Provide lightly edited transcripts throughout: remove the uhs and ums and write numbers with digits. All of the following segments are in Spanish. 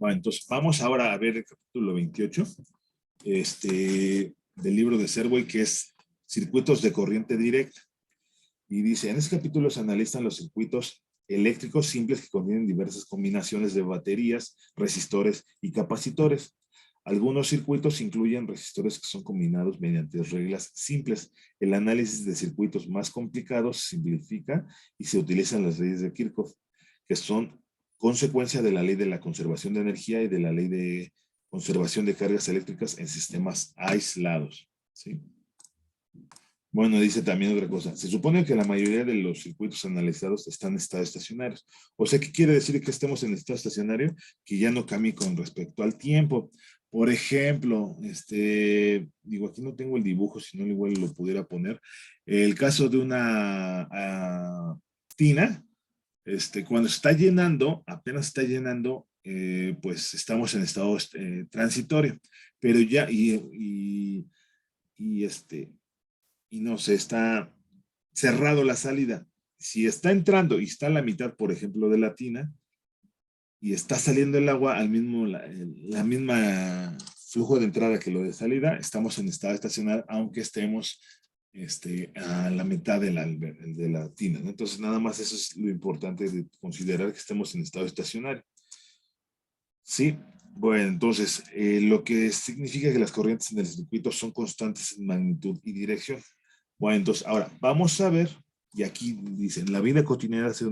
Bueno, entonces vamos ahora a ver el capítulo 28 del libro de Servoy, que es circuitos de corriente directa. Y dice, en este capítulo se analizan los circuitos eléctricos simples que contienen diversas combinaciones de baterías, resistores y capacitores. Algunos circuitos incluyen resistores que son combinados mediante reglas simples. El análisis de circuitos más complicados se simplifica y se utilizan las leyes de Kirchhoff, que son consecuencia de la ley de la conservación de energía y de la ley de conservación de cargas eléctricas en sistemas aislados. ¿Sí? Bueno, dice también otra cosa. Se supone que la mayoría de los circuitos analizados están en estado estacionario. O sea, ¿qué quiere decir que estemos en estado estacionario? Que ya no cambie con respecto al tiempo. Por ejemplo, digo, aquí no tengo el dibujo, si no igual lo pudiera poner. El caso de una tina, cuando se está llenando, apenas está llenando, pues estamos en estado transitorio. Pero ya, y y no sé, está cerrado la salida. Si está entrando y está a la mitad, por ejemplo, de la tina, y está saliendo el agua al mismo, la misma flujo de entrada que lo de salida, estamos en estado estacionario, aunque estemos a la mitad de la tina, ¿no? Entonces, nada más eso es lo importante de considerar que estemos en estado estacionario. Sí, bueno, entonces, lo que significa que las corrientes en el circuito son constantes en magnitud y dirección. Bueno, entonces, ahora, vamos a ver, y aquí dice, en la vida cotidiana se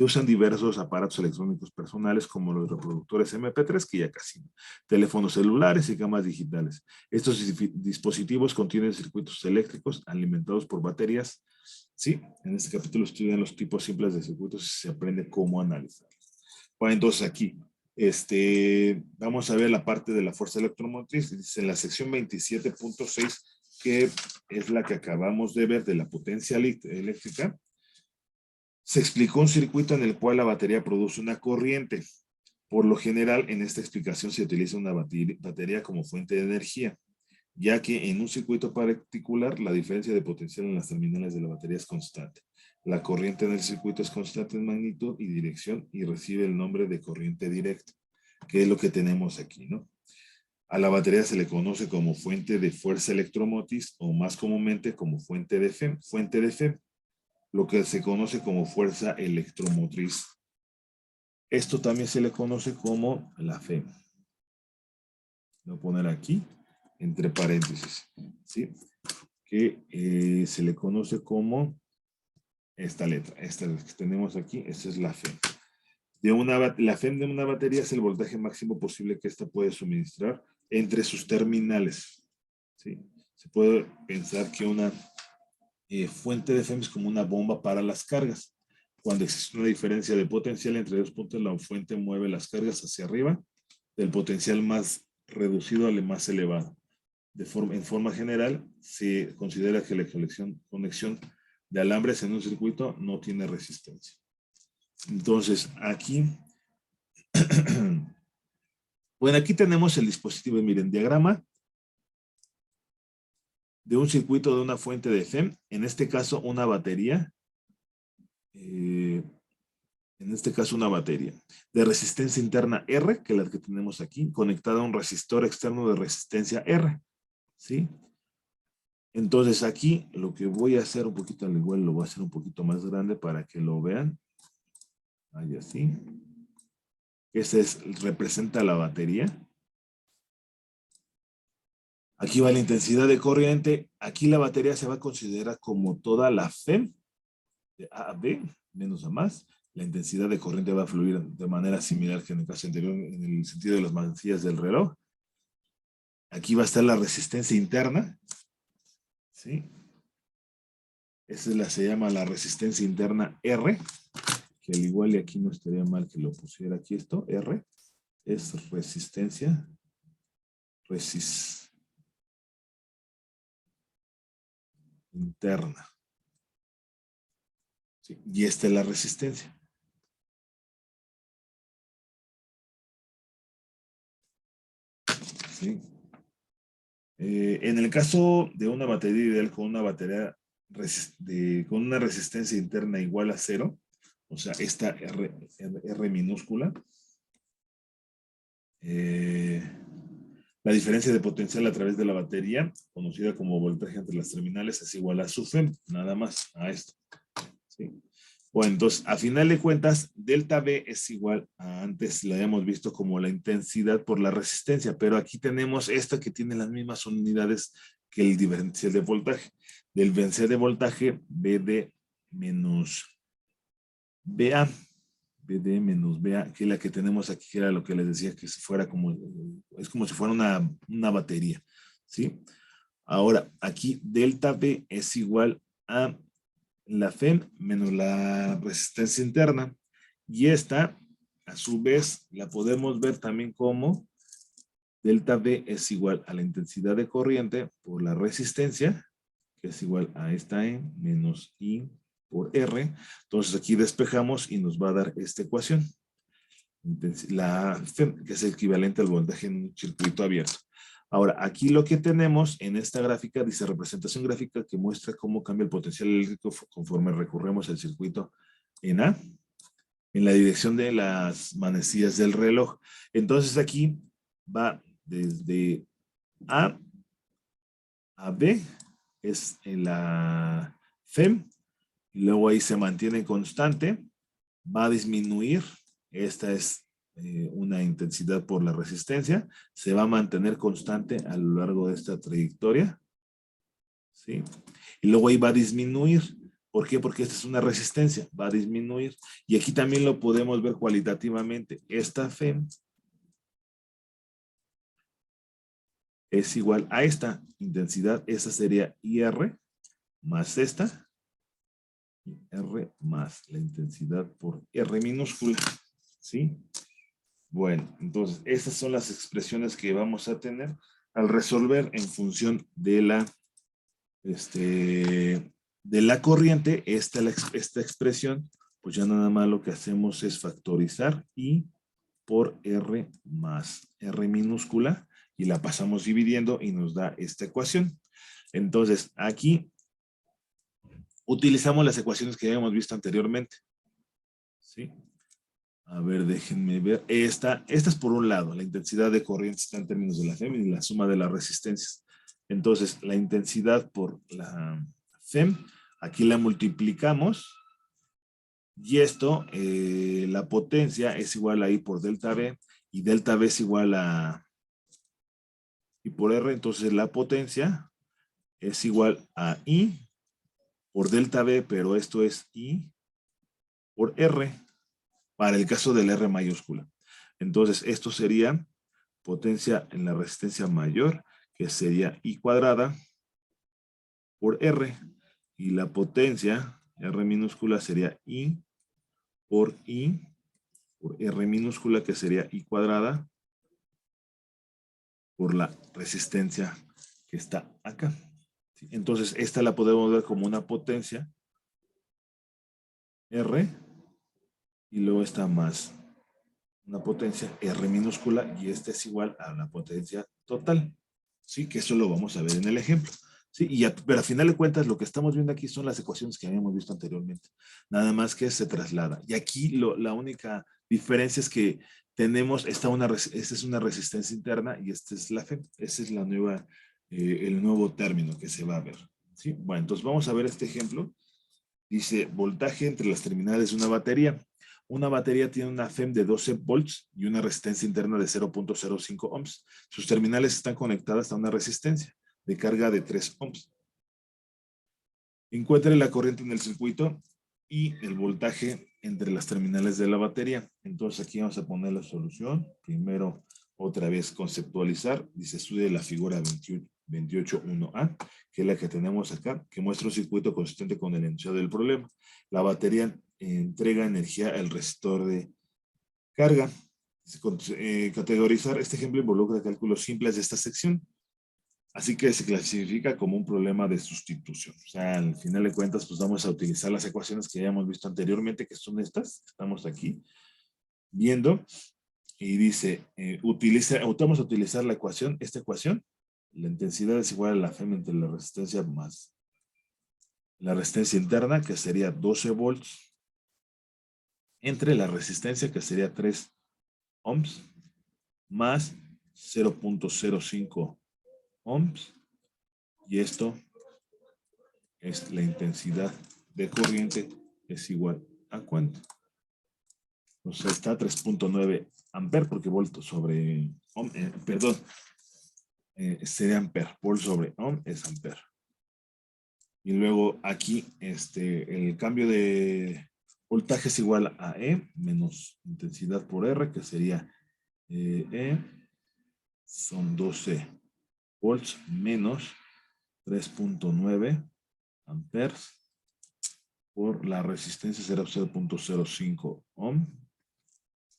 usan diversos aparatos electrónicos personales como los reproductores MP3, que ya casi no, teléfonos celulares y cámaras digitales. Estos dispositivos contienen circuitos eléctricos alimentados por baterías. Sí, en este capítulo estudian los tipos simples de circuitos y se aprende cómo analizarlos. Bueno, entonces aquí, vamos a ver la parte de la fuerza electromotriz. Dice en la sección 27.6, que es la que acabamos de ver de la potencia eléctrica, se explicó un circuito en el cual la batería produce una corriente. Por lo general, en esta explicación se utiliza una batería como fuente de energía, ya que en un circuito particular la diferencia de potencial en las terminales de la batería es constante. La corriente en el circuito es constante en magnitud y dirección y recibe el nombre de corriente directa, que es lo que tenemos aquí, ¿no? A la batería se le conoce como fuente de fuerza electromotriz o más comúnmente como fuente de FEM, lo que se conoce como fuerza electromotriz. Esto también se le conoce como la FEM. Lo voy a poner aquí, entre paréntesis, ¿sí? Que se le conoce como esta letra, esta que tenemos aquí, esta es la FEM. La FEM de una batería es el voltaje máximo posible que ésta puede suministrar entre sus terminales. ¿Sí? Se puede pensar que una fuente de FEM es como una bomba para las cargas. Cuando existe una diferencia de potencial entre dos puntos, la fuente mueve las cargas hacia arriba del potencial más reducido al más elevado. En forma general, se considera que la conexión de alambres en un circuito no tiene resistencia. Entonces, aquí, bueno, aquí tenemos el dispositivo, miren, diagrama de un circuito de una fuente de FEM, en este caso una batería, en este caso una batería de resistencia interna R, que es la que tenemos aquí, conectada a un resistor externo de resistencia R, ¿sí? Entonces aquí lo que voy a hacer un poquito, al igual lo voy a hacer un poquito más grande para que lo vean. Ahí así. Representa la batería. Aquí va la intensidad de corriente. Aquí la batería se va a considerar como toda la FEM, de A a B, menos a más. La intensidad de corriente va a fluir de manera similar que en el caso anterior, en el sentido de las manecillas del reloj. Aquí va a estar la resistencia interna, ¿sí? Se llama la resistencia interna R, que al igual y aquí no estaría mal que lo pusiera aquí esto, R, es resistencia, interna. ¿Sí? Y esta es la resistencia. ¿Sí? En el caso de una batería ideal con una batería con una resistencia interna igual a 0, o sea, esta R minúscula, la diferencia de potencial a través de la batería, conocida como voltaje entre las terminales, es igual a su FEM, nada más, a esto. ¿Sí? Bueno, entonces, a final de cuentas, delta V es igual a, antes la habíamos visto como la intensidad por la resistencia, pero aquí tenemos esta que tiene las mismas unidades que el diferencial de voltaje. Del diferencial de voltaje, BD menos BA. BD menos BA, que es la que tenemos aquí, que era lo que les decía, que si fuera como, es como si fuera una batería, ¿sí? Ahora, aquí delta V es igual a la FEM menos la resistencia interna. Y esta, a su vez, la podemos ver también como delta V es igual a la intensidad de corriente por la resistencia, que es igual a esta E menos I por R. Entonces aquí despejamos y nos va a dar esta ecuación. La FEM, que es el equivalente al voltaje en un circuito abierto. Ahora, aquí lo que tenemos en esta gráfica, dice representación gráfica que muestra cómo cambia el potencial eléctrico conforme recorremos el circuito en A, en la dirección de las manecillas del reloj. Entonces aquí va desde A a B, es en la FEM, y luego ahí se mantiene constante, va a disminuir, esta es una intensidad por la resistencia, se va a mantener constante a lo largo de esta trayectoria, ¿sí? Y luego ahí va a disminuir. ¿Por qué? Porque esta es una resistencia, va a disminuir. Y aquí también lo podemos ver cualitativamente. Esta FEM es igual a esta intensidad, esa sería IR más esta, R más la intensidad por R minúscula, ¿sí? Bueno, entonces estas son las expresiones que vamos a tener al resolver en función de la corriente. Esta expresión, pues ya nada más lo que hacemos es factorizar I por R más R minúscula y la pasamos dividiendo y nos da esta ecuación. Entonces, aquí utilizamos las ecuaciones que habíamos visto anteriormente, ¿sí? A ver, déjenme ver. Esta es por un lado, la intensidad de corriente está en términos de la FEM y la suma de las resistencias. Entonces, la intensidad por la FEM, aquí la multiplicamos y esto, la potencia es igual a I por delta V y delta V es igual a I por R. Entonces, la potencia es igual a I por delta V, pero esto es I por R para el caso del R mayúscula. Entonces, esto sería potencia en la resistencia mayor, que sería I cuadrada por R, y la potencia, R minúscula, sería I por R minúscula, que sería I cuadrada por la resistencia que está acá. Entonces, esta la podemos ver como una potencia R, y luego está más una potencia R minúscula, y esta es igual a la potencia total. Sí, que eso lo vamos a ver en el ejemplo. Sí, pero a final de cuentas lo que estamos viendo aquí son las ecuaciones que habíamos visto anteriormente. Nada más que se traslada. Y aquí la única diferencia es que tenemos, esta es una resistencia interna y esta es la FEM. Ese es el nuevo término que se va a ver. ¿Sí? Bueno, entonces vamos a ver este ejemplo. Dice, voltaje entre las terminales de una batería. Una batería tiene una FEM de 12 volts y una resistencia interna de 0.05 ohms. Sus terminales están conectadas a una resistencia de carga de 3 ohms. Encuentre la corriente en el circuito y el voltaje entre las terminales de la batería. Entonces aquí vamos a poner la solución. Primero, otra vez conceptualizar. Dice, estudie la figura 28.1a, que es la que tenemos acá, que muestra un circuito consistente con el enunciado del problema. La batería entrega energía al resistor de carga. Categorizar este ejemplo involucra cálculos simples de esta sección. Así que se clasifica como un problema de sustitución. O sea, al final de cuentas, pues vamos a utilizar las ecuaciones que hayamos visto anteriormente, que son estas, que estamos aquí viendo. Y dice, vamos a utilizar esta ecuación. La intensidad es igual a la FEM entre la resistencia más la resistencia interna, que sería 12 volts, entre la resistencia, que sería 3 ohms, más 0.05 ohms. Y esto es la intensidad de corriente, es igual a ¿cuánto? O sea, está 3.9 amper porque volto sobre ohm, perdón, sería amper, volt sobre ohm es amper. Y luego aquí el cambio de voltaje es igual a E menos intensidad por R, que sería E son 12 volts menos 3.9 amperes por la resistencia será 0.05 ohm.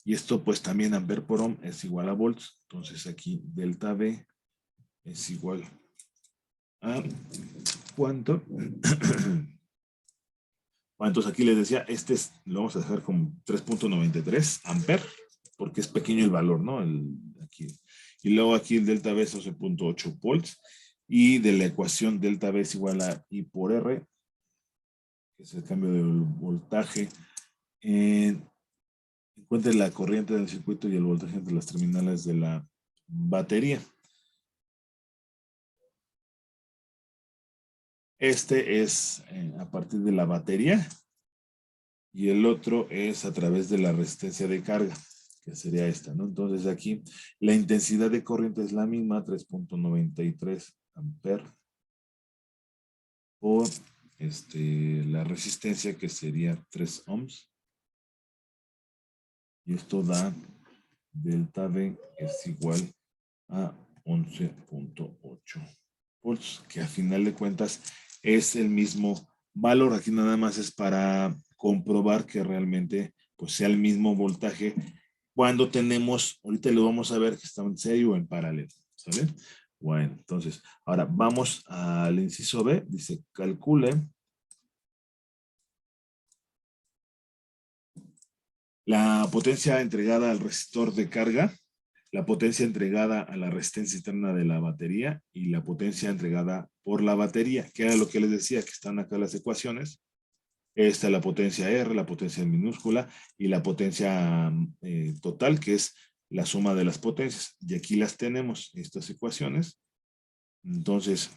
Y esto pues también amper por ohm es igual a volts. Entonces aquí delta V es igual a ¿cuánto? Bueno, entonces aquí les decía, lo vamos a dejar como 3.93 amper, porque es pequeño el valor, ¿no? Aquí. Y luego aquí el delta V es 12.8 volts. Y de la ecuación delta V es igual a I por R, que es el cambio del voltaje. Encuentre la corriente del circuito y el voltaje entre las terminales de la batería. Este es a partir de la batería y el otro es a través de la resistencia de carga, que sería esta, ¿no? Entonces aquí la intensidad de corriente es la misma, 3.93 amper por la resistencia que sería 3 ohms. Y esto da delta V es igual a 11.8 volts, que a final de cuentas es el mismo valor. Aquí nada más es para comprobar que realmente pues sea el mismo voltaje cuando tenemos, ahorita lo vamos a ver que está en serie o en paralelo, ¿sale? Bueno, entonces, ahora vamos al inciso B, dice calcule la potencia entregada al resistor de carga, la potencia entregada a la resistencia interna de la batería y la potencia entregada por la batería, que era lo que les decía, que están acá las ecuaciones. Esta es la potencia R, la potencia minúscula y la potencia total, que es la suma de las potencias. Y aquí las tenemos, estas ecuaciones. Entonces,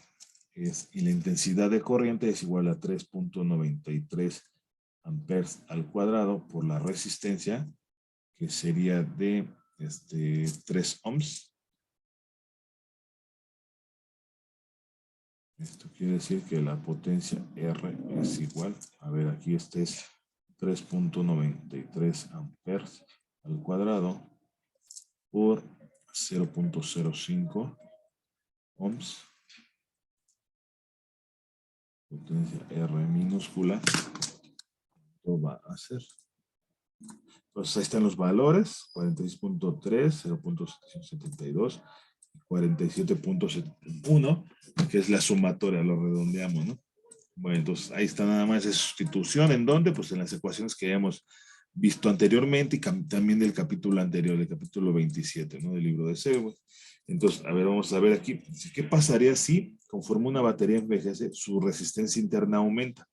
y la intensidad de corriente es igual a 3.93 amperes al cuadrado por la resistencia, que sería de 3 ohms. Esto quiere decir que la potencia R es igual, a ver, aquí este es 3.93 amperes al cuadrado por 0.05 ohms. Potencia R minúscula. Esto va a ser. Pues ahí están los valores, 46.3, 0.772 y 47.71, que es la sumatoria, lo redondeamos, ¿no? Bueno, entonces ahí está nada más de sustitución. ¿En dónde? Pues en las ecuaciones que hemos visto anteriormente y también del capítulo anterior, del capítulo 27, ¿no? Del libro de Segway. Entonces, a ver, vamos a ver aquí. ¿Qué pasaría si, conforme una batería envejece, su resistencia interna aumenta?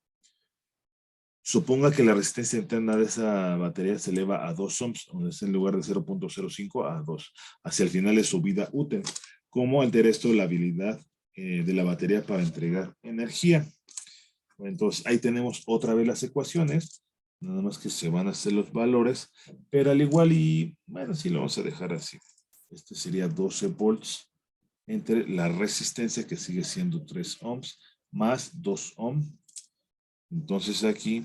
Suponga que la resistencia interna de esa batería se eleva a 2 ohms, o sea, en lugar de 0.05 a 2, hacia el final de su vida útil. ¿Cómo altera esto la habilidad de la batería para entregar energía? Entonces, ahí tenemos otra vez las ecuaciones, nada más que se van a hacer los valores, pero al igual y, bueno, sí lo vamos a dejar así. Este sería 12 volts entre la resistencia, que sigue siendo 3 ohms, más 2 ohms. Entonces aquí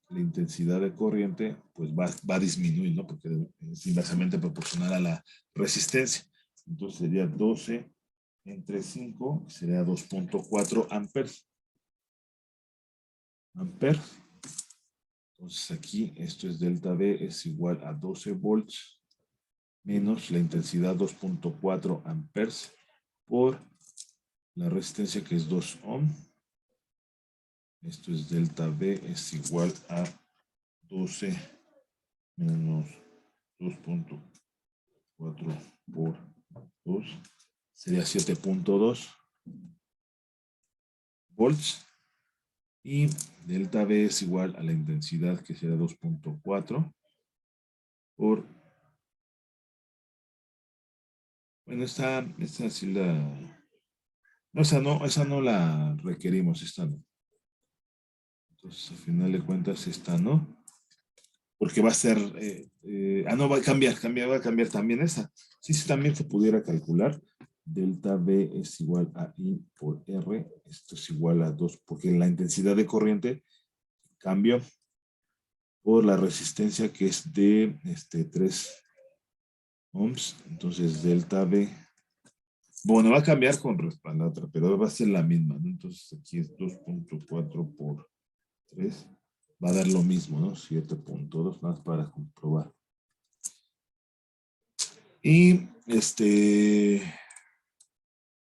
la intensidad de corriente pues va a disminuir, ¿no? Porque es inversamente proporcional a la resistencia. Entonces sería 12 entre 5, sería 2.4 amperes. Entonces aquí esto es delta V es igual a 12 volts menos la intensidad 2.4 amperes por la resistencia que es 2 ohm. Esto es delta V es igual a 12 menos 2.4 por 2 sería 7.2 volts. Y delta V es igual a la intensidad que será 2.4 por Bueno, esta sí la... No, esa no la requerimos, esta no. Entonces, al final de cuentas, esta no. Porque va a ser... no, va a cambiar también esa. Sí, sí, también se pudiera calcular. Delta B es igual a I por R. Esto es igual a 2, porque la intensidad de corriente cambia por la resistencia que es de 3 ohms. Entonces, delta B. Bueno, va a cambiar con respecto a la otra, pero va a ser la misma, ¿no? Entonces, aquí es 2.4 por 3. Va a dar lo mismo, ¿no? 7.2, más para comprobar. Y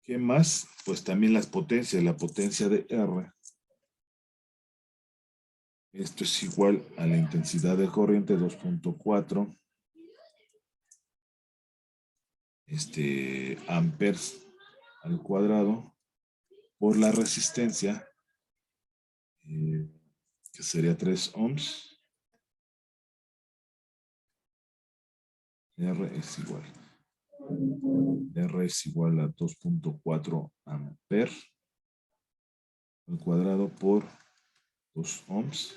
¿qué más? Pues también las potencias, la potencia de R. Esto es igual a la intensidad de corriente 2.4 amperes al cuadrado por la resistencia, que sería 3 ohms. R es igual a 2.4 amperes al cuadrado por 2 ohms.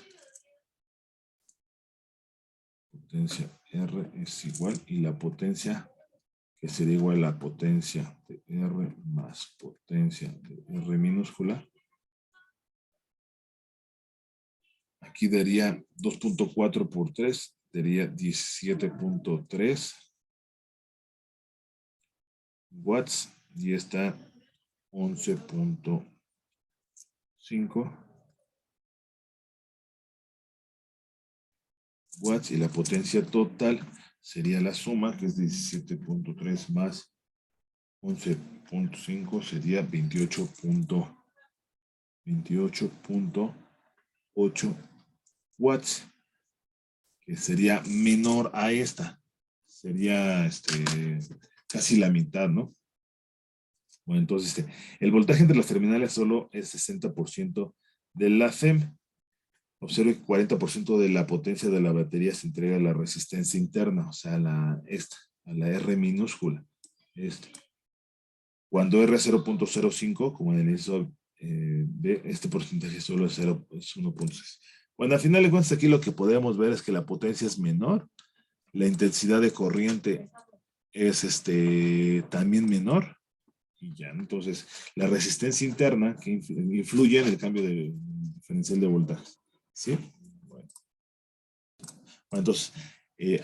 Potencia R es igual, y la potencia, que sería igual a la potencia de R más potencia de R minúscula. Aquí daría 2.4 por 3, daría 17.3 watts, y está 11.5 watts, y la potencia total sería la suma, que es 17.3 más 11.5, sería 28.8 watts, que sería menor a esta. Sería casi la mitad, ¿no? Bueno, entonces el voltaje entre las terminales solo es 60% de la FEM. Observe que 40% de la potencia de la batería se entrega a la resistencia interna, o sea, a la R minúscula. Cuando R es 0.05, como en el inicio B, este porcentaje solo es 1.6. Bueno, al final de cuentas, aquí lo que podemos ver es que la potencia es menor, la intensidad de corriente es también menor, y ya, entonces, la resistencia interna que influye en el cambio de diferencial de voltaje. ¿Sí? Bueno, entonces,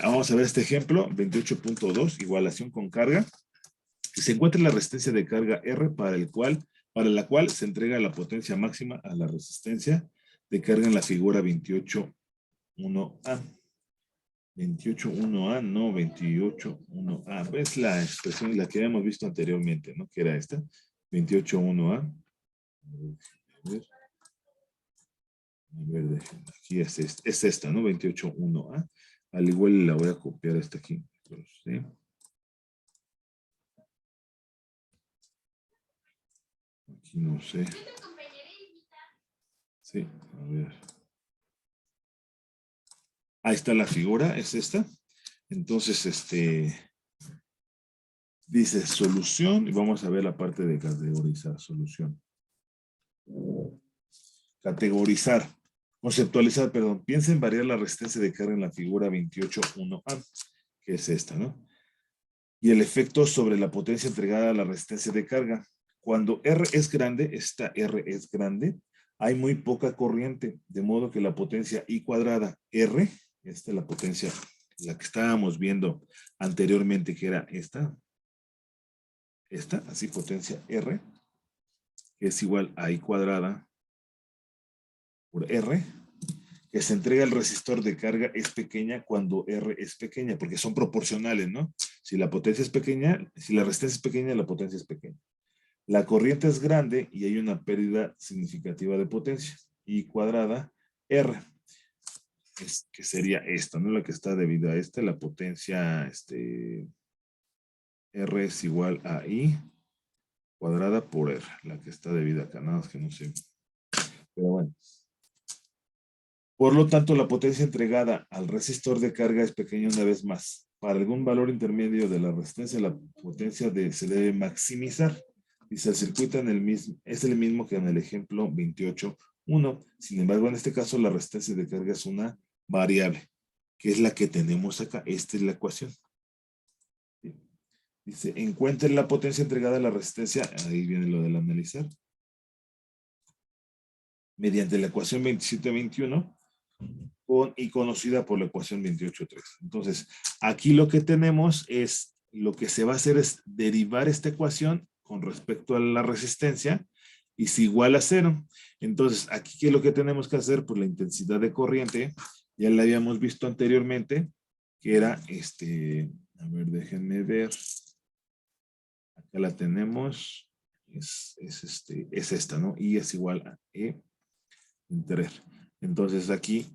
vamos a ver este ejemplo, 28.2, igualación con carga. Se encuentra la resistencia de carga R para la cual se entrega la potencia máxima a la resistencia de carga en la figura 28.1a. 28.1a, no 28.1a. Es la expresión, la que habíamos visto anteriormente, ¿no? Que era esta, 28.1a. A ver, aquí es esta, ¿no? 28.1a. Al igual la voy a copiar esta aquí. ¿Sí? Aquí no sé. Sí, a ver. Ahí está la figura, es esta. Entonces, dice solución, y vamos a ver la parte de categorizar, solución. Categorizar, conceptualizar, perdón. Piensa en variar la resistencia de carga en la figura 28.1a, que es esta, ¿no? Y el efecto sobre la potencia entregada a la resistencia de carga. Cuando R es grande, esta R es grande, hay muy poca corriente, de modo que la potencia I cuadrada R, esta es la potencia, la que estábamos viendo anteriormente, que era esta, así potencia R, que es igual a I cuadrada por R, que se entrega al resistor de carga es pequeña cuando R es pequeña, porque son proporcionales, ¿no? Si la potencia es pequeña, si la resistencia es pequeña, la potencia es pequeña. La corriente es grande y hay una pérdida significativa de potencia. I cuadrada R, que sería esta, ¿no? La que está debido a la potencia, R es igual a I cuadrada por R, la que está debida acá, nada más que no sé. Pero bueno. Por lo tanto, la potencia entregada al resistor de carga es pequeña una vez más. para algún valor intermedio de la resistencia, la potencia se debe maximizar. Dice, el circuito es el mismo que en el ejemplo 28.1. Sin embargo, en este caso, la resistencia de carga es una variable, que es la que tenemos acá. Esta es la ecuación. ¿Sí? Dice, encuentre la potencia entregada a la resistencia. Ahí viene lo del analizar. Mediante la ecuación 27.21 y conocida por la ecuación 28.3. Entonces, aquí lo que tenemos es, lo que se va a hacer es derivar esta ecuación con respecto a la resistencia y es igual a 0. Entonces, aquí, ¿qué es lo que tenemos que hacer? Pues la intensidad de corriente, ya la habíamos visto anteriormente, que era a ver, déjenme ver. Acá la tenemos, es esta, ¿no? Y es igual a E entre R. Entonces aquí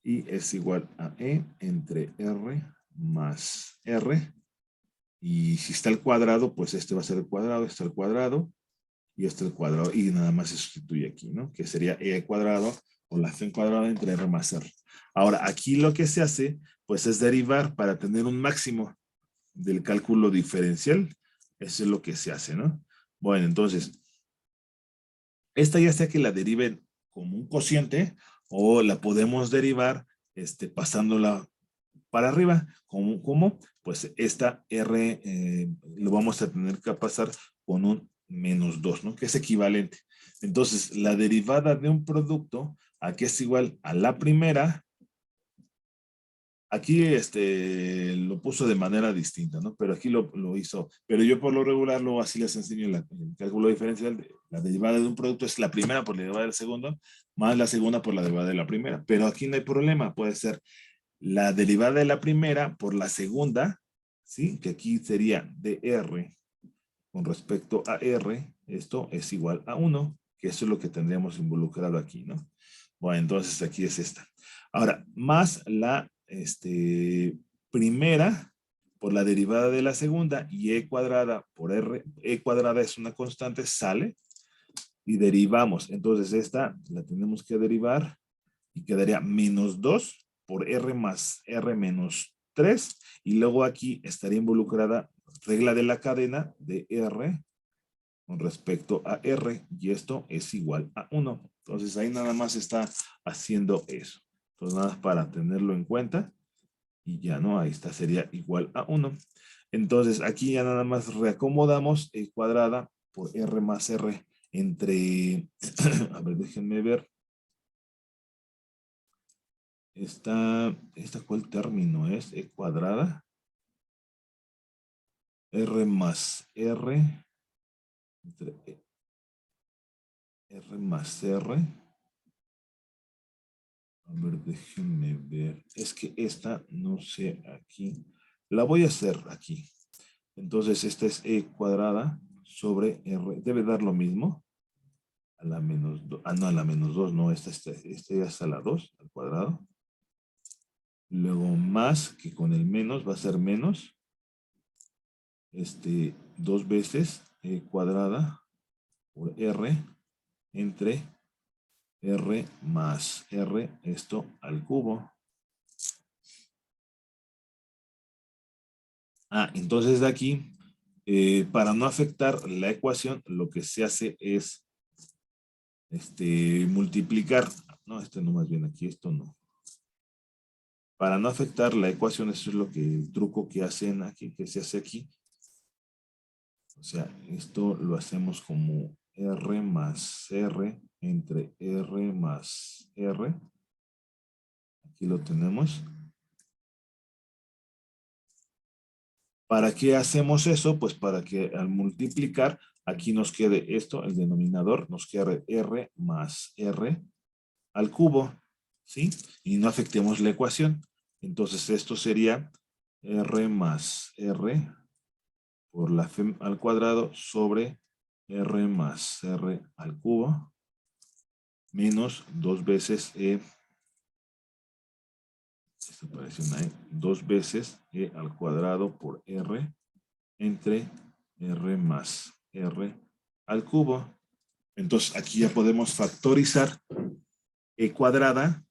I es igual a E entre R más R. Y si está al cuadrado, pues este va a ser el cuadrado, este al cuadrado, y este al cuadrado, y nada más se sustituye aquí, ¿no? Que sería E al cuadrado, o la C al cuadrado entre R más R. Ahora, aquí lo que se hace, pues es derivar para tener un máximo del cálculo diferencial. Eso es lo que se hace, ¿no? Bueno, entonces, esta ya sea que la deriven como un cociente, o la podemos derivar pasándola para arriba. ¿Cómo? Pues esta R lo vamos a tener que pasar con un -2, ¿no? Que es equivalente. Entonces, la derivada de un producto, aquí es igual a la primera. Aquí lo puso de manera distinta, ¿no? Pero aquí lo hizo. Pero yo por lo regular así les enseño el cálculo diferencial. La derivada de un producto es la primera por la derivada del segundo, más la segunda por la derivada de la primera. Pero aquí no hay problema. Puede ser la derivada de la primera por la segunda, ¿sí? Que aquí sería dr con respecto a r. Esto es igual a 1, que eso es lo que tendríamos involucrado aquí, ¿no? Bueno, entonces aquí es esta. Ahora, más la primera por la derivada de la segunda y e cuadrada por r. E cuadrada es una constante, sale y derivamos. Entonces esta la tenemos que derivar y quedaría -2 por r más r menos 3. Y luego aquí estaría involucrada regla de la cadena de r con respecto a r, y esto es igual a 1. Entonces ahí nada más está haciendo eso. Entonces nada más para tenerlo en cuenta, y ya no, ahí está, sería igual a 1. Entonces aquí ya nada más reacomodamos e cuadrada por r más r entre, a ver, déjenme ver, esta ¿cuál término es? E cuadrada, r más r, entre r más r. A ver, déjenme ver. Es que esta, no sé, aquí. La voy a hacer aquí. Entonces, esta es e cuadrada sobre r. Debe dar lo mismo. A la menos 2. Ah, no, a la menos 2. No, esta ya está a la 2 al cuadrado. Luego más, que con el menos va a ser menos. 2 veces e cuadrada por r entre r más r, esto al cubo. Entonces de aquí, para no afectar la ecuación, lo que se hace es multiplicar. No, no, más bien aquí, esto no. Para no afectar la ecuación, eso es el truco que hacen aquí, que se hace aquí. O sea, esto lo hacemos como r más r entre r más r. Aquí lo tenemos. ¿Para qué hacemos eso? Pues para que al multiplicar, aquí nos quede esto, el denominador, nos quede r más r al cubo, ¿sí? Y no afectemos la ecuación. Entonces esto sería r más r por la f al cuadrado sobre r más r al cubo menos 2 veces e. Esto parece una e. 2 veces e al cuadrado por r entre r más r al cubo. Entonces aquí ya podemos factorizar e cuadrada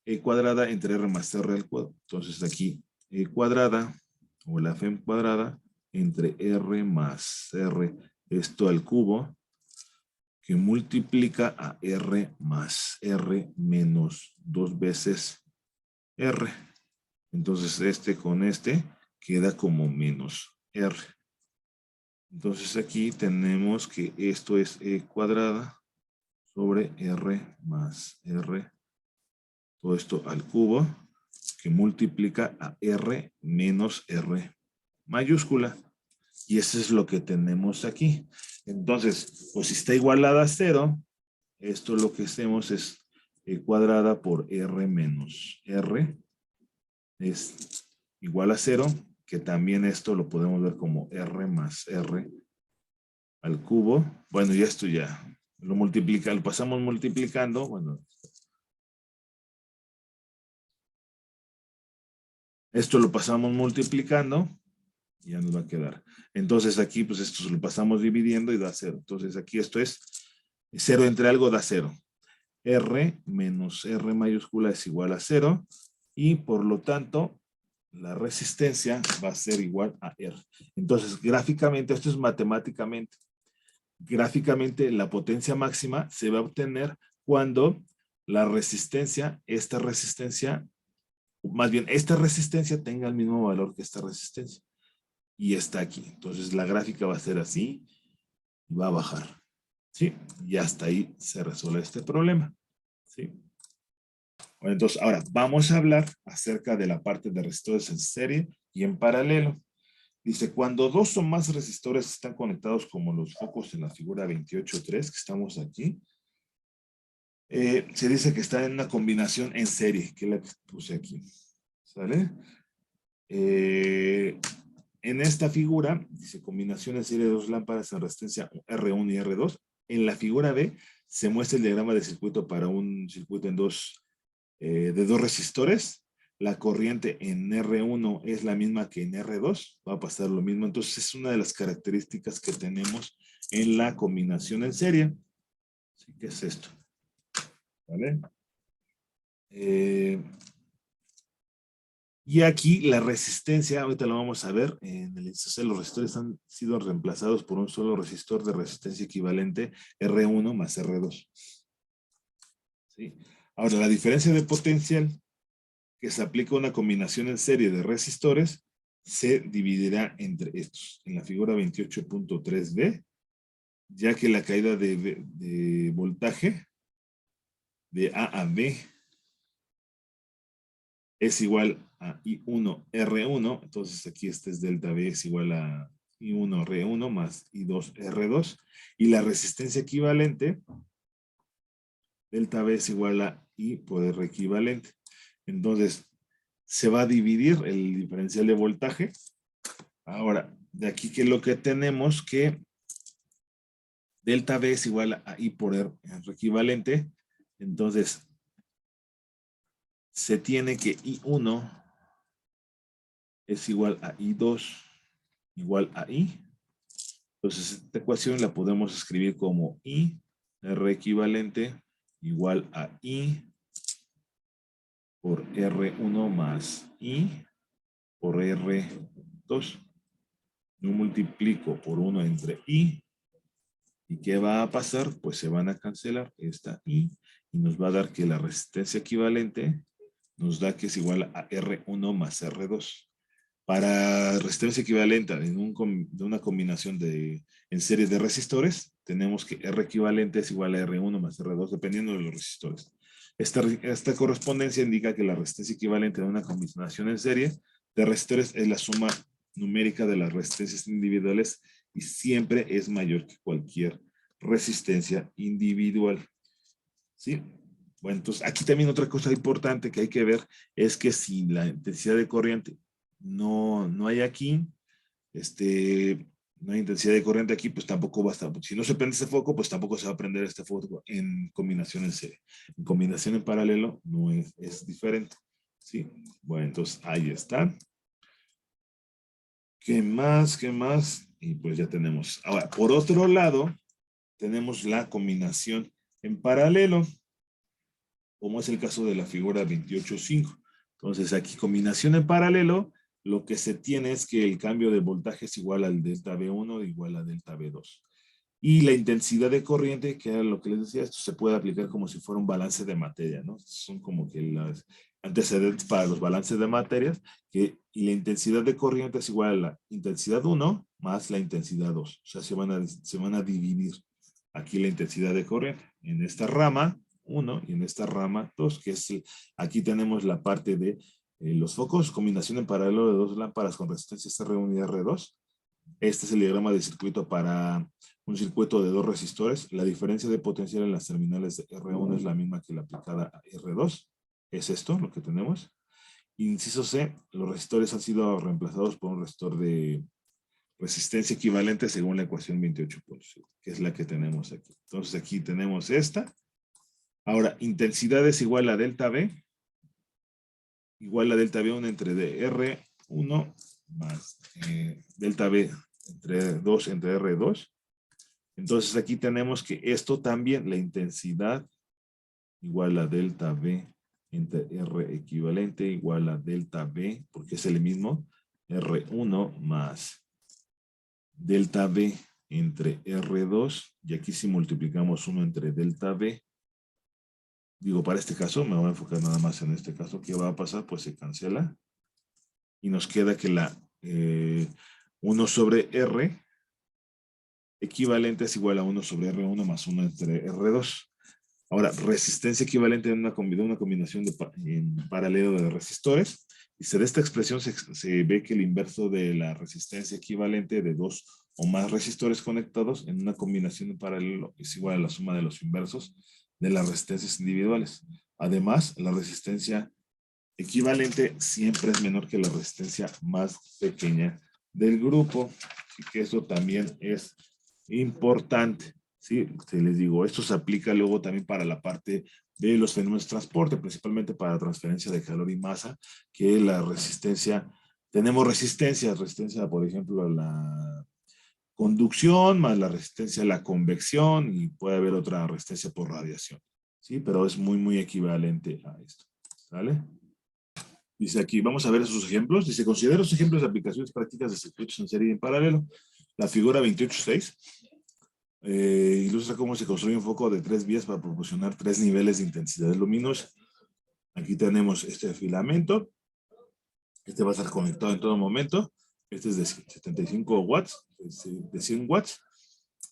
E cuadrada entre R más R al cuadrado. Entonces aquí E cuadrada o la FEM cuadrada entre R más R, esto al cubo, que multiplica a R más R menos 2 veces R. Entonces este con este queda como menos R. Entonces aquí tenemos que esto es E cuadrada sobre R más R, todo esto al cubo, que multiplica a R menos R mayúscula. Y eso es lo que tenemos aquí. Entonces, pues si está igualada a 0, esto lo que hacemos es E cuadrada por R menos R es igual a 0, que también esto lo podemos ver como R más R al cubo. Bueno, ya esto ya lo multiplica, lo pasamos multiplicando. Bueno, esto lo pasamos multiplicando y ya nos va a quedar. Entonces aquí, pues esto lo pasamos dividiendo y da 0. Entonces aquí esto es 0 entre algo da 0. R menos R mayúscula es igual a 0 y por lo tanto la resistencia va a ser igual a R. Entonces gráficamente, esto es matemáticamente, gráficamente la potencia máxima se va a obtener cuando la resistencia, esta resistencia, más bien esta resistencia tenga el mismo valor que esta resistencia. Y está aquí. Entonces la gráfica va a ser así y va a bajar. ¿Sí? Y hasta ahí se resuelve este problema. ¿Sí? Bueno, entonces, ahora vamos a hablar acerca de la parte de resistores en serie y en paralelo. Dice, cuando dos o más resistores están conectados como los focos en la figura 28.3, que estamos aquí, se dice que están en una combinación en serie, que la puse aquí. ¿Sale? En esta figura, dice combinación en serie de dos lámparas en resistencia R1 y R2. En la figura B se muestra el diagrama de circuito para un circuito en de dos resistores. La corriente en R1 es la misma que en R2. Va a pasar lo mismo. Entonces es una de las características que tenemos en la combinación en serie. Así que es esto. ¿Vale? Y aquí la resistencia, ahorita lo vamos a ver, en el ICC los resistores han sido reemplazados por un solo resistor de resistencia equivalente R1 más R2. ¿Sí? Ahora, la diferencia de potencial que se aplica a una combinación en serie de resistores se dividirá entre estos. En la figura 28.3b, ya que la caída de voltaje de A B es igual a I1 R1, entonces aquí este es delta B es igual a I1 R1 más I2 R2, y la resistencia equivalente, delta B es igual a I por R equivalente. Entonces, se va a dividir el diferencial de voltaje. Ahora, de aquí que lo que tenemos que delta B es igual a I por R equivalente, entonces se tiene que I1 es igual a I2 igual a I. Entonces, esta ecuación la podemos escribir como I, R equivalente, igual a I por R1 más I por R2. Yo multiplico por 1 entre I. ¿Y qué va a pasar? Pues se van a cancelar esta I y nos va a dar que la resistencia equivalente nos da que es igual a R1 más R2. Para resistencia equivalente en de una combinación en series de resistores, tenemos que R equivalente es igual a R1 más R2, dependiendo de los resistores. Esta correspondencia indica que la resistencia equivalente de una combinación en serie de resistores es la suma numérica de las resistencias individuales y siempre es mayor que cualquier resistencia individual. ¿Sí? Bueno, entonces aquí también otra cosa importante que hay que ver es que si la intensidad de corriente no hay aquí, no hay intensidad de corriente aquí, pues tampoco va a estar, si no se prende este foco, pues tampoco se va a prender este foco en combinación en serie. En combinación en paralelo no es diferente. ¿Sí? Bueno, entonces ahí está. ¿Qué más? ¿Qué más? Y pues ya tenemos. Ahora, por otro lado, tenemos la combinación en paralelo. como es el caso de la figura 28.5. Entonces aquí combinación en paralelo, lo que se tiene es que el cambio de voltaje es igual al delta V1 igual a delta V2. Y la intensidad de corriente, que era lo que les decía, esto se puede aplicar como si fuera un balance de materia, ¿no? Son como que las antecedentes para los balances de materias, y la intensidad de corriente es igual a la intensidad 1 más la intensidad 2. O sea, se van a dividir aquí la intensidad de corriente en esta rama 1 y en esta rama 2, que es, aquí tenemos la parte de los focos, combinación en paralelo de dos lámparas con resistencias R1 y R2. Este es el diagrama de circuito para un circuito de dos resistores. La diferencia de potencial en las terminales de R1 es la misma que la aplicada a R2. Es esto lo que tenemos. Inciso C, los resistores han sido reemplazados por un resistor de resistencia equivalente según la ecuación 28.7, que es la que tenemos aquí. Entonces aquí tenemos esta. Ahora, intensidad es igual a delta V, igual a delta V1 entre R1 más delta V entre 2 entre R2. Entonces aquí tenemos que esto también, la intensidad igual a delta V entre R equivalente igual a delta V, porque es el mismo, R1 más delta V entre R2, y aquí si multiplicamos 1 entre delta V, digo, para este caso, me voy a enfocar nada más en este caso, ¿qué va a pasar? Pues se cancela, y nos queda que la 1 sobre R equivalente es igual a 1 sobre R1 más 1 entre R2. Ahora, resistencia equivalente en una combinación en paralelo de resistores. Y de esta expresión se ve que el inverso de la resistencia equivalente de dos o más resistores conectados en una combinación en paralelo es igual a la suma de los inversos de las resistencias individuales. Además, la resistencia equivalente siempre es menor que la resistencia más pequeña del grupo. Así que eso también es importante. Sí, les digo, esto se aplica luego también para la parte de los fenómenos de transporte, principalmente para transferencia de calor y masa, que la resistencia, tenemos resistencia, por ejemplo, a la conducción, más la resistencia a la convección, y puede haber otra resistencia por radiación. Sí, pero es muy, muy equivalente a esto. ¿Vale? Dice aquí, vamos a ver esos ejemplos. Dice, considera los ejemplos de aplicaciones prácticas de circuitos en serie y en paralelo. La figura 28.6 ilustra cómo se construye un foco de 3 vías para proporcionar 3 niveles de intensidad luminosa. Aquí tenemos este filamento. Este va a estar conectado en todo momento. Este es de 75 watts, de 100 watts.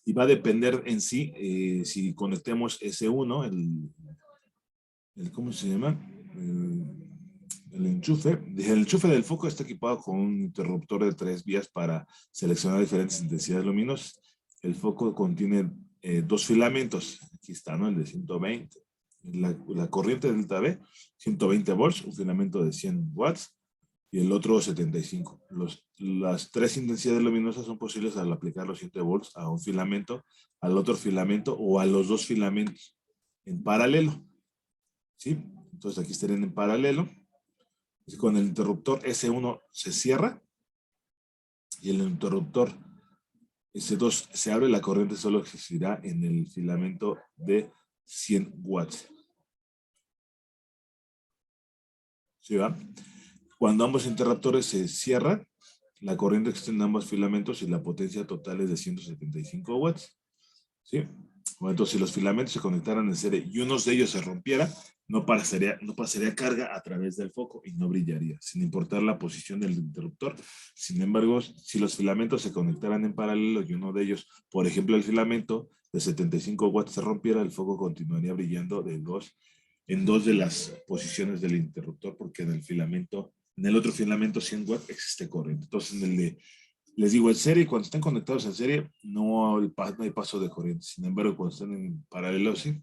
Y va a depender en sí, si conectemos S1, ¿cómo se llama? El enchufe. El enchufe del foco está equipado con un interruptor de 3 vías para seleccionar diferentes intensidades luminosas. El foco contiene 2 filamentos. Aquí está, ¿no? El de 120. La corriente delta V, 120 volts, un filamento de 100 watts y el otro 75. Las 3 intensidades luminosas son posibles al aplicar los 100 volts a un filamento, al otro filamento o a los 2 filamentos en paralelo. ¿Sí? Entonces aquí estarían en paralelo. Con el interruptor S1 se cierra y el interruptor S2 se abre, la corriente solo existirá en el filamento de 100 watts. ¿Sí va? Cuando ambos interruptores se cierran, la corriente existe en ambos filamentos y la potencia total es de 175 watts. ¿Sí? Bueno, entonces, si los filamentos se conectaran en serie y uno de ellos se rompiera, no pasaría carga a través del foco y no brillaría, sin importar la posición del interruptor. Sin embargo, si los filamentos se conectaran en paralelo y uno de ellos, por ejemplo, el filamento de 75 watts se rompiera, el foco continuaría brillando en dos de las posiciones del interruptor, porque en el otro filamento 100 watts existe corriente. Entonces, les digo, en serie, cuando están conectados en serie, no hay paso de corriente. Sin embargo, cuando están en paralelo, sí.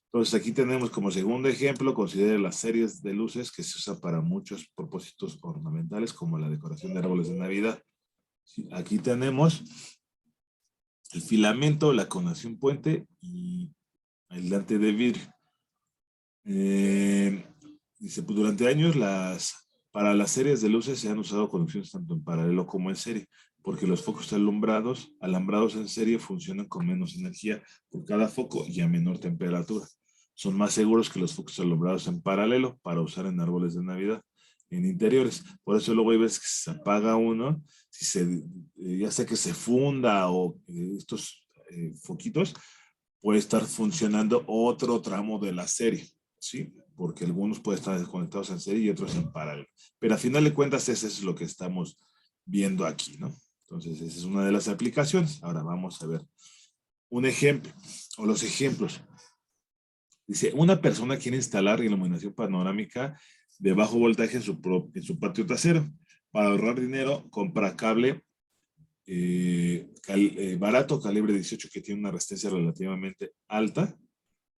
Entonces, aquí tenemos como segundo ejemplo, considere las series de luces que se usan para muchos propósitos ornamentales, como la decoración de árboles de Navidad. Sí, aquí tenemos el filamento, la conexión puente y aislante de vidrio. Dice, pues durante años para las series de luces se han usado conexiones tanto en paralelo como en serie, porque los focos alambrados en serie funcionan con menos energía por cada foco y a menor temperatura. Son más seguros que los focos alumbrados en paralelo para usar en árboles de Navidad, en interiores. Por eso luego hay veces que se apaga uno, si ya sea que se funda o estos foquitos, puede estar funcionando otro tramo de la serie, ¿sí? Porque algunos pueden estar desconectados en serie y otros en paralelo. Pero a final de cuentas, eso es lo que estamos viendo aquí, ¿no? Entonces, esa es una de las aplicaciones. Ahora vamos a ver un ejemplo, o los ejemplos. Dice, una persona quiere instalar iluminación panorámica de bajo voltaje en su patio trasero. Para ahorrar dinero, compra cable barato, calibre 18, que tiene una resistencia relativamente alta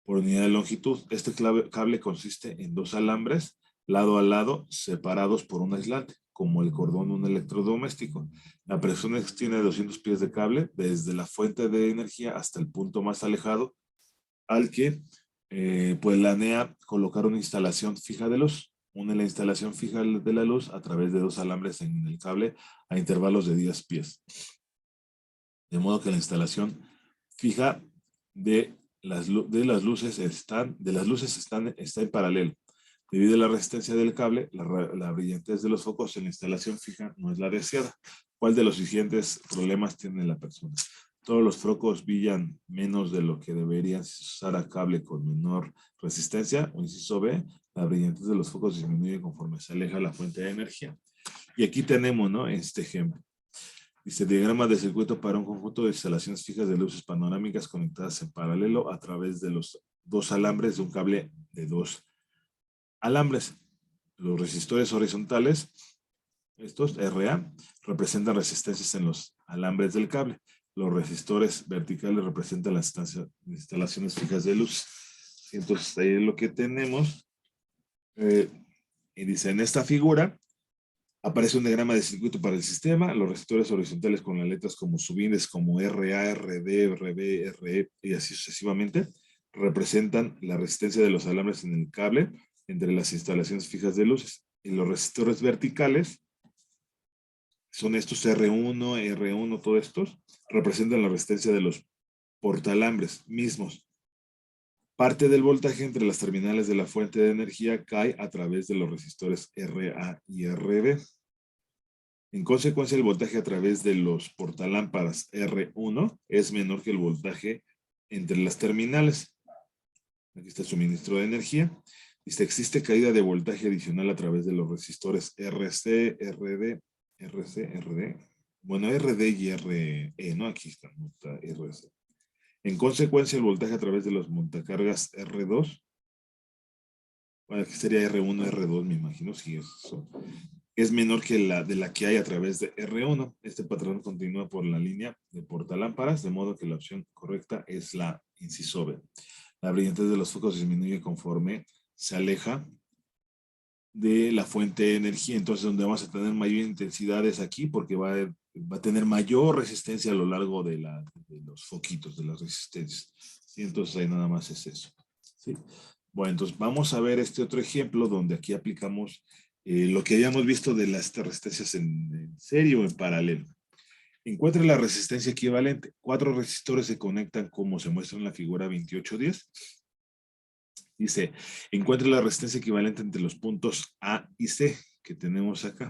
por unidad de longitud. Este cable consiste en dos alambres, lado a lado, separados por un aislante, como el cordón de un electrodoméstico. La persona extiende 200 pies de cable desde la fuente de energía hasta el punto más alejado, al que planea colocar una instalación fija de luz. Une la instalación fija de la luz a través de dos alambres en el cable a intervalos de 10 pies. De modo que la instalación fija de las luces está en paralelo. Debido a la resistencia del cable, la brillantez de los focos en la instalación fija no es la deseada. ¿Cuál de los siguientes problemas tiene la persona? Todos los focos brillan menos de lo que deberían si se usara cable con menor resistencia. O inciso B, la brillantez de los focos disminuye conforme se aleja la fuente de energía. Y aquí tenemos, ¿no?, este ejemplo. Dice, diagrama de circuito para un conjunto de instalaciones fijas de luces panorámicas conectadas en paralelo a través de los dos alambres de un cable de dos alambres. Los resistores horizontales, estos RA, representan resistencias en los alambres del cable. Los resistores verticales representan las instalaciones fijas de luz. Entonces, ahí es lo que tenemos. Y dice, en esta figura, aparece un diagrama de circuito para el sistema. Los resistores horizontales con las letras como subíndices como RA, RD, RB, RE y así sucesivamente representan la resistencia de los alambres en el cable entre las instalaciones fijas de luces. Y los resistores verticales son estos R1, todos estos representan la resistencia de los portalambres mismos. Parte del voltaje entre las terminales de la fuente de energía cae a través de los resistores RA y RB. En consecuencia, el voltaje a través de los portalámparas R1 es menor que el voltaje entre las terminales. Aquí está el suministro de energía. Dice, existe caída de voltaje adicional a través de los resistores RC, RD, RC, RD. Bueno, RD y RE, ¿no? Aquí está RC. En consecuencia, el voltaje a través de los montacargas R2, bueno, aquí sería R1, R2, me imagino, si es eso, es menor que la de la que hay a través de R1. Este patrón continúa por la línea de portalámparas, de modo que la opción correcta es la inciso B. La brillantez de los focos disminuye conforme se aleja de la fuente de energía. Entonces, donde vamos a tener mayor intensidad es aquí, porque va a tener mayor resistencia a lo largo de los foquitos, de las resistencias. Y entonces ahí nada más es eso. ¿Sí? Bueno, entonces vamos a ver este otro ejemplo donde aquí aplicamos lo que habíamos visto de las resistencias en serie o en paralelo. Encuentre la resistencia equivalente. 4 resistores se conectan como se muestra en la figura 2810. Dice, encuentre la resistencia equivalente entre los puntos A y C que tenemos acá.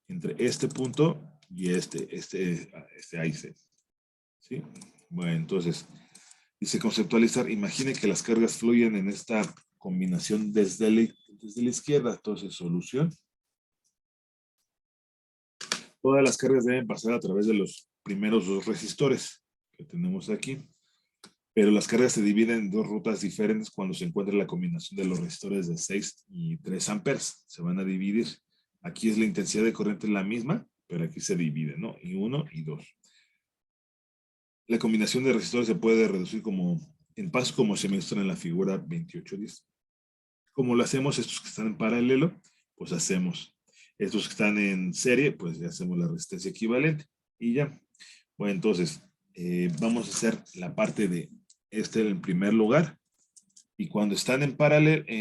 Entre este punto y este A y C. ¿Sí? Bueno, entonces, dice conceptualizar. Imagine que las cargas fluyen en esta combinación desde la izquierda. Entonces, solución. Todas las cargas deben pasar a través de los primeros dos resistores que tenemos aquí. Pero las cargas se dividen en dos rutas diferentes cuando se encuentra la combinación de los resistores de 6 y 3 amperes. Se van a dividir. Aquí es la intensidad de corriente la misma, pero aquí se divide, ¿no? Y 1 y 2. La combinación de resistores se puede reducir en pasos como se muestra en la figura 2810. Como lo hacemos estos que están en paralelo, pues hacemos. Estos que están en serie, pues ya hacemos la resistencia equivalente. Y ya. Bueno, entonces, vamos a hacer la parte de en primer lugar. Y cuando están en paralelo,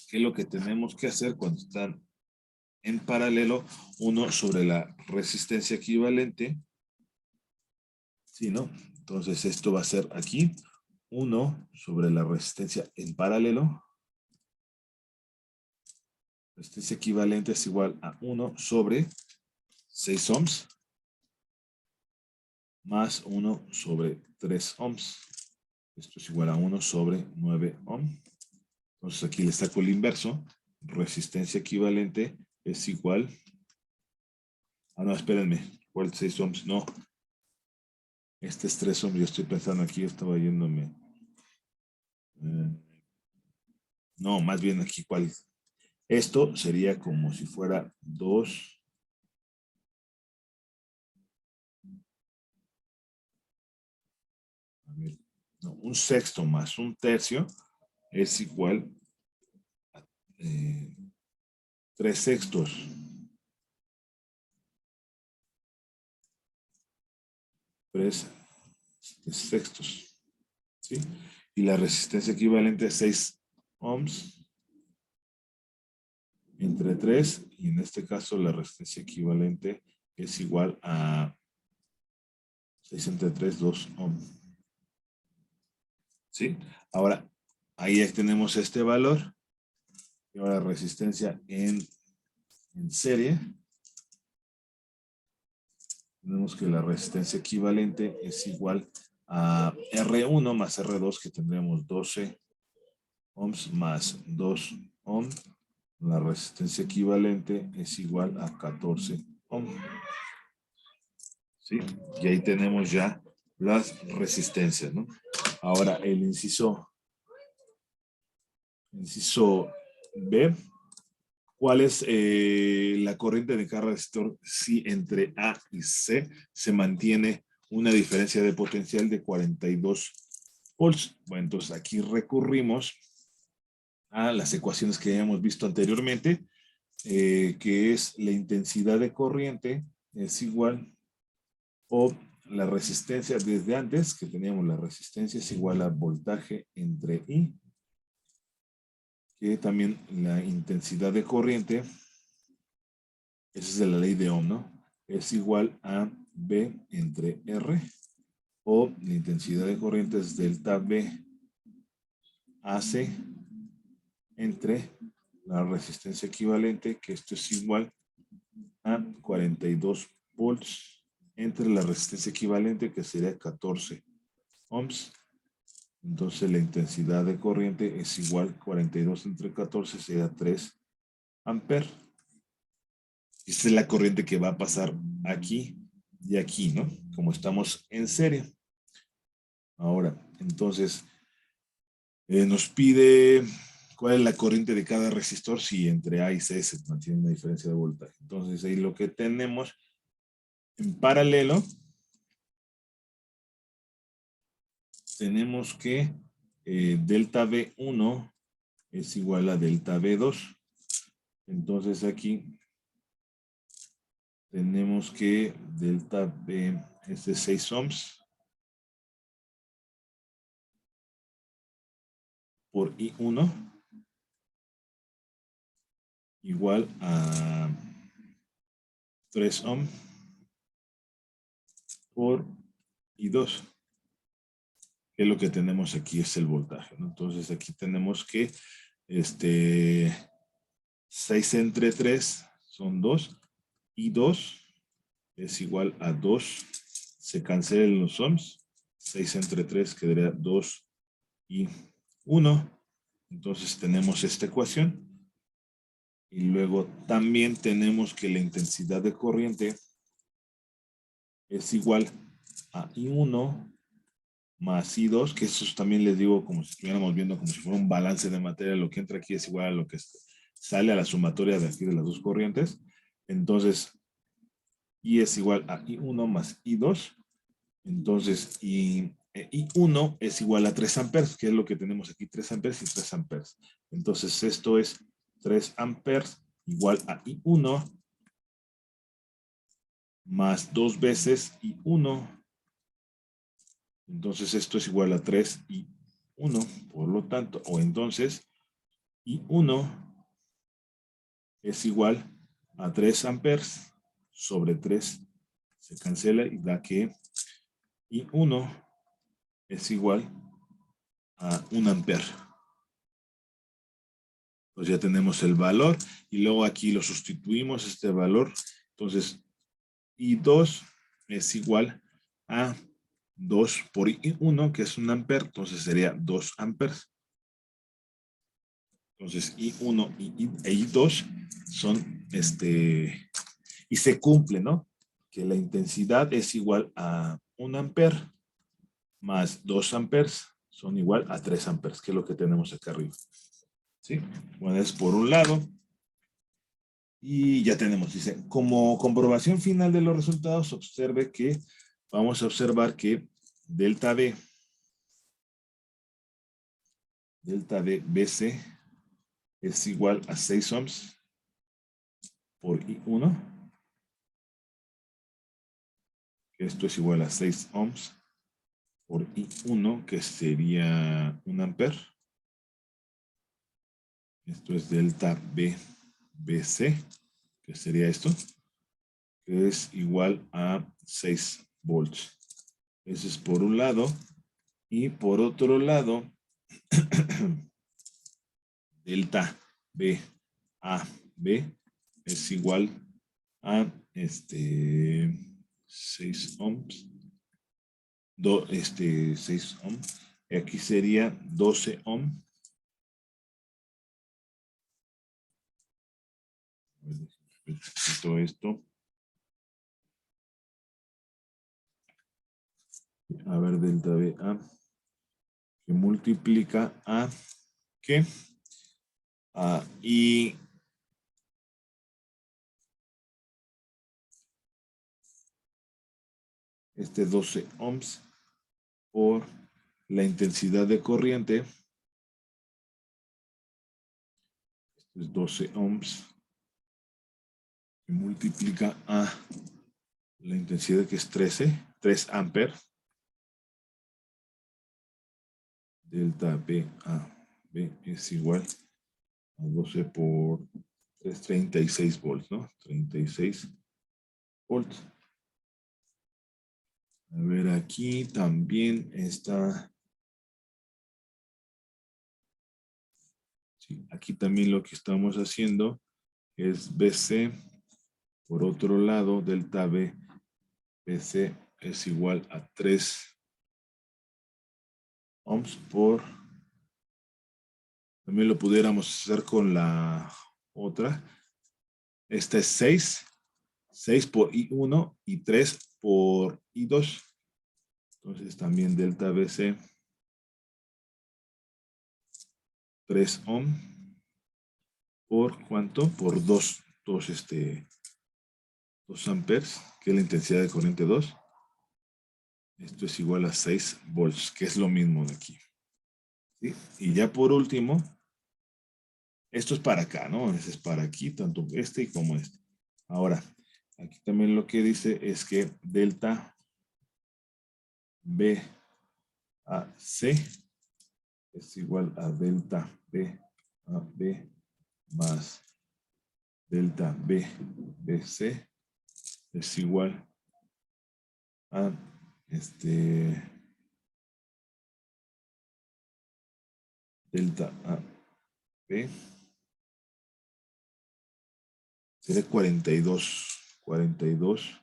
¿qué es lo que tenemos que hacer cuando están en paralelo? 1 sobre la resistencia equivalente. ¿Sí, no? Entonces esto va a ser aquí 1 sobre la resistencia en paralelo. Resistencia equivalente es igual a 1 sobre 6 ohms más 1 sobre 3 ohms. Esto es igual a 1 sobre 9 ohms. Entonces aquí le saco el inverso. Resistencia equivalente es igual. Ah, no, espérenme. ¿Cuál 6 ohms? No. Este es 3 ohms. Yo estoy pensando aquí, estaba yéndome. No, más bien aquí, ¿cuál? Esto sería como si fuera 2. A ver, no, un sexto más un tercio es igual a 3 sextos. 3 sextos. ¿Sí? Y la resistencia equivalente es 6 ohms entre 3. Y en este caso la resistencia equivalente es igual a 6 entre 3, 2 ohms. ¿Sí? Ahora, ahí ya tenemos este valor. Y ahora resistencia en serie. Tenemos que la resistencia equivalente es igual a R1 más R2, que tendremos 12 ohms más 2 ohms. La resistencia equivalente es igual a 14 ohms. ¿Sí? Y ahí tenemos ya las resistencias, ¿no? Ahora el inciso B. ¿Cuál es la corriente de cada resistor si entre A y C se mantiene una diferencia de potencial de 42 volts? Bueno, entonces aquí recurrimos a las ecuaciones que habíamos visto anteriormente, que es la intensidad de corriente es igual, o la resistencia desde antes, que teníamos la resistencia es igual a voltaje entre I, que también la intensidad de corriente, esa es de la ley de Ohm, ¿no? Es igual a B entre R, o la intensidad de corriente es delta B AC entre la resistencia equivalente, que esto es igual a 42 volts, entre la resistencia equivalente, que sería 14 ohms. Entonces la intensidad de corriente es igual, 42 entre 14 sería 3 amperes. Esta es la corriente que va a pasar aquí y aquí, ¿no? Como estamos en serie. Ahora, entonces, nos pide cuál es la corriente de cada resistor si entre A y C se mantiene una diferencia de voltaje. Entonces, ahí lo que tenemos en paralelo, tenemos que delta V1 es igual a delta V2. Entonces, aquí tenemos que delta V es de 6 ohms por I1 igual a 3 ohms por I2, que es lo que tenemos aquí, es el voltaje, ¿no? Entonces aquí tenemos que 6 entre 3 son 2, y 2 es igual a 2, se cancelan los ohms, 6 entre 3 quedaría 2 y 1, entonces tenemos esta ecuación. Y luego también tenemos que la intensidad de corriente es igual a I1 más I2, que eso también les digo como si estuviéramos viendo como si fuera un balance de materia. Lo que entra aquí es igual a lo que sale a la sumatoria de aquí de las dos corrientes. Entonces, I es igual a I1 más I2. Entonces, I1 es igual a 3 amperes, que es lo que tenemos aquí, 3 amperes y 3 amperes. Entonces, esto es 3 amperes igual a I1 más 2 veces I1. Entonces, esto es igual a 3 I1. Por lo tanto, o entonces, I1 es igual a 3 amperes sobre 3. Se cancela y da que I1 es igual a 1 amper. Pues ya tenemos el valor y luego aquí lo sustituimos este valor. Entonces, I2 es igual a 2 por I1, que es 1 amper, entonces sería 2 amperes. Entonces, I1 e I2 son, y se cumple, ¿no? Que la intensidad es igual a 1 amper más 2 amperes son igual a 3 amperes, que es lo que tenemos acá arriba. ¿Sí? Bueno, es por un lado. Y ya tenemos, dice, como comprobación final de los resultados, observe que vamos a observar que delta B BC es igual a 6 ohms por I1. Esto es igual a 6 ohms por I1, que sería 1 amper. Esto es delta B BC, que sería esto, que es igual a 6 volts. Eso es por un lado. Y por otro lado, delta B A B es igual a 6 ohms. 6 ohms. Aquí sería 12 ohms. Necesito esto. A ver, delta B A que multiplica a ¿qué? Y este 12 ohms por la intensidad de corriente. Esto es 12 ohms. Que multiplica a la intensidad que es 3 amperes. Delta B A B es igual a 12 por 3, 36 volts, ¿no? 36 volts. A ver, aquí también está. Sí, aquí también lo que estamos haciendo es BC. Por otro lado, delta B, BC es igual a 3 ohms por. También lo pudiéramos hacer con la otra. Esta es 6. 6 por I1 y 3 por I2. Entonces también delta BC 3 ohm por ¿cuánto? Por 2 amperes, que es la intensidad de corriente 2. Esto es igual a 6 volts, que es lo mismo de aquí. ¿Sí? Y ya por último, esto es para acá, ¿no? Este es para aquí, tanto este y como este. Ahora, aquí también lo que dice es que delta B a C es igual a delta B a B más delta B BC es igual a delta A B sería 42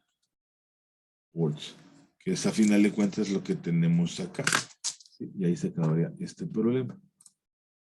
volts, que es a final de cuentas lo que tenemos acá. ¿Sí? Y ahí se acabaría este problema.